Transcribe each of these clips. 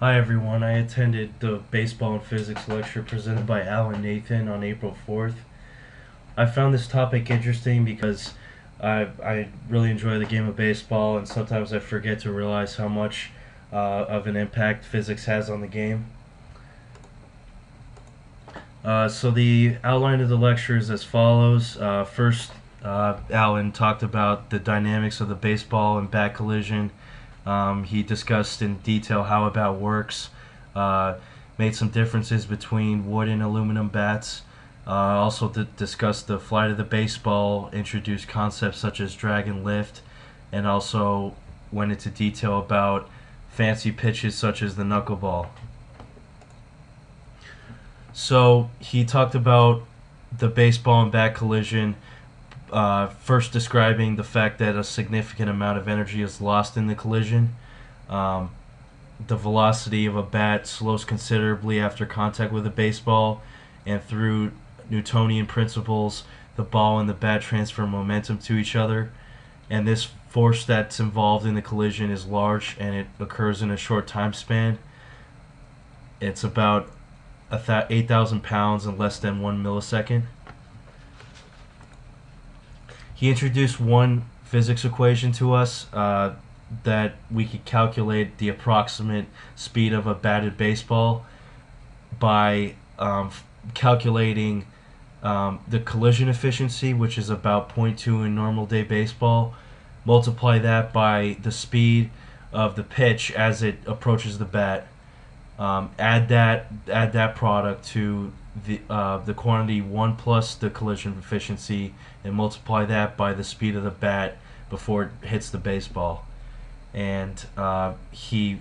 Hi everyone, I attended the baseball and physics lecture presented by Alan Nathan on April 4th. I found this topic interesting because I really enjoy the game of baseball, and sometimes I forget to realize how much of an impact physics has on the game. So the outline of the lecture is as follows. First, Alan talked about the dynamics of the baseball and bat collision. He discussed in detail how a bat works, made some differences between wood and aluminum bats, also discussed the flight of the baseball, introduced concepts such as drag and lift, and also went into detail about fancy pitches such as the knuckleball. So he talked about the baseball and bat collision, first describing the fact that a significant amount of energy is lost in the collision. Um, the velocity of a bat slows considerably after contact with a baseball, and through Newtonian principles, the ball and the bat transfer momentum to each other. And this force that's involved in the collision is large, and it occurs in a short time span. It's about 8,000 pounds in less than 1 millisecond. He introduced one physics equation to us that we could calculate the approximate speed of a batted baseball by calculating the collision efficiency, which is about zero point 0.2 in normal day baseball. Multiply that by the speed of the pitch as it approaches the bat. Add that product to the quantity 1 plus the collision efficiency, and multiply that by the speed of the bat before it hits the baseball. And through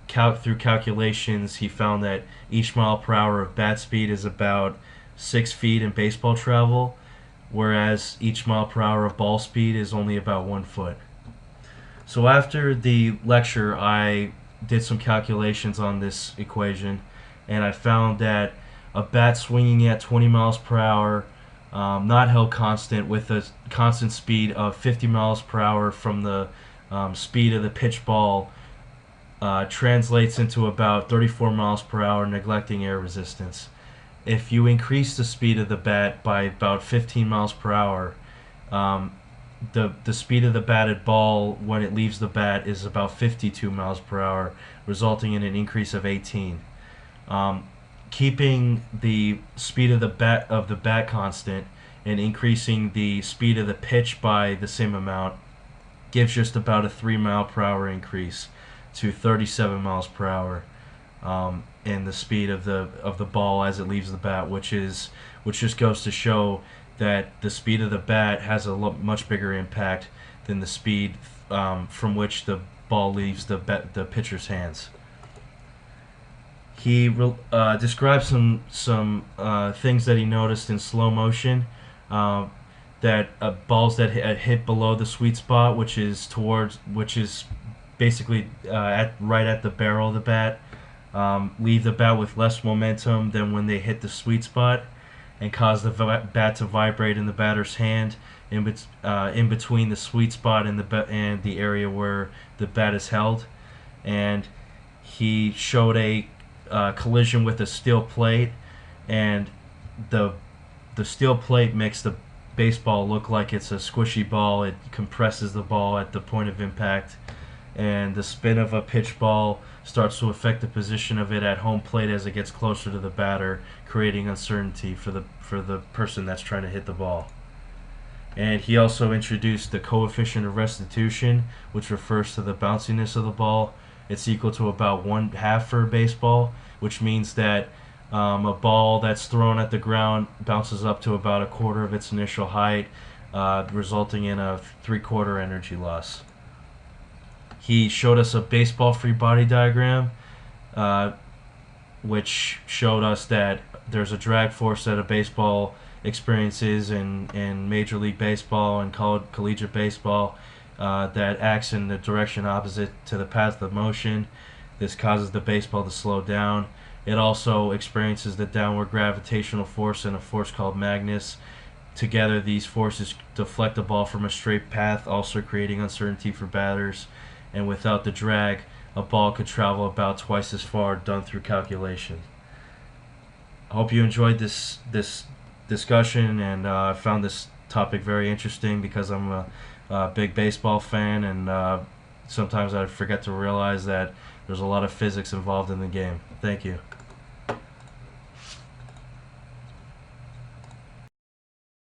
calculations, he found that each mile per hour of bat speed is about 6 feet in baseball travel, whereas each mile per hour of ball speed is only about 1 foot. So after the lecture, I did some calculations on this equation, and I found that a bat swinging at 20 miles per hour, not held constant, with a constant speed of 50 miles per hour from the speed of the pitch ball, translates into about 34 miles per hour, neglecting air resistance. If you increase the speed of the bat by about 15 miles per hour, the speed of the batted ball when it leaves the bat is about 52 miles per hour, resulting in an increase of 18. Keeping the speed of the bat constant and increasing the speed of the pitch by the same amount gives just about a 3 mile per hour increase to 37 miles per hour in the speed of the ball as it leaves the bat, which just goes to show that the speed of the bat has a much bigger impact than the speed from which the ball leaves the pitcher's hands. He described some things that he noticed in slow motion, that balls that hit below the sweet spot, which is basically right at the barrel of the bat, leave the bat with less momentum than when they hit the sweet spot, and cause the bat to vibrate in the batter's hand in between the sweet spot and the area where the bat is held. And he showed a collision with a steel plate, and the steel plate makes the baseball look like it's a squishy ball. It compresses the ball at the point of impact, and the spin of a pitch ball starts to affect the position of it at home plate as it gets closer to the batter, creating uncertainty for the person that's trying to hit the ball. And he also introduced the coefficient of restitution, which refers to the bounciness of the ball. It's equal to about 1/2 for a baseball, which means that a ball that's thrown at the ground bounces up to about a quarter of its initial height, resulting in a 3/4 energy loss. He showed us a baseball free body diagram, which showed us that there's a drag force that a baseball experiences in Major League Baseball and collegiate baseball, that acts in the direction opposite to the path of motion. This causes the baseball to slow down. It also experiences the downward gravitational force and a force called Magnus. Together, these forces deflect the ball from a straight path, also creating uncertainty for batters. And without the drag, a ball could travel about twice as far done through calculation. I hope you enjoyed this discussion, and I found this topic very interesting because I'm a big baseball fan, and sometimes I forget to realize that there's a lot of physics involved in the game. Thank you.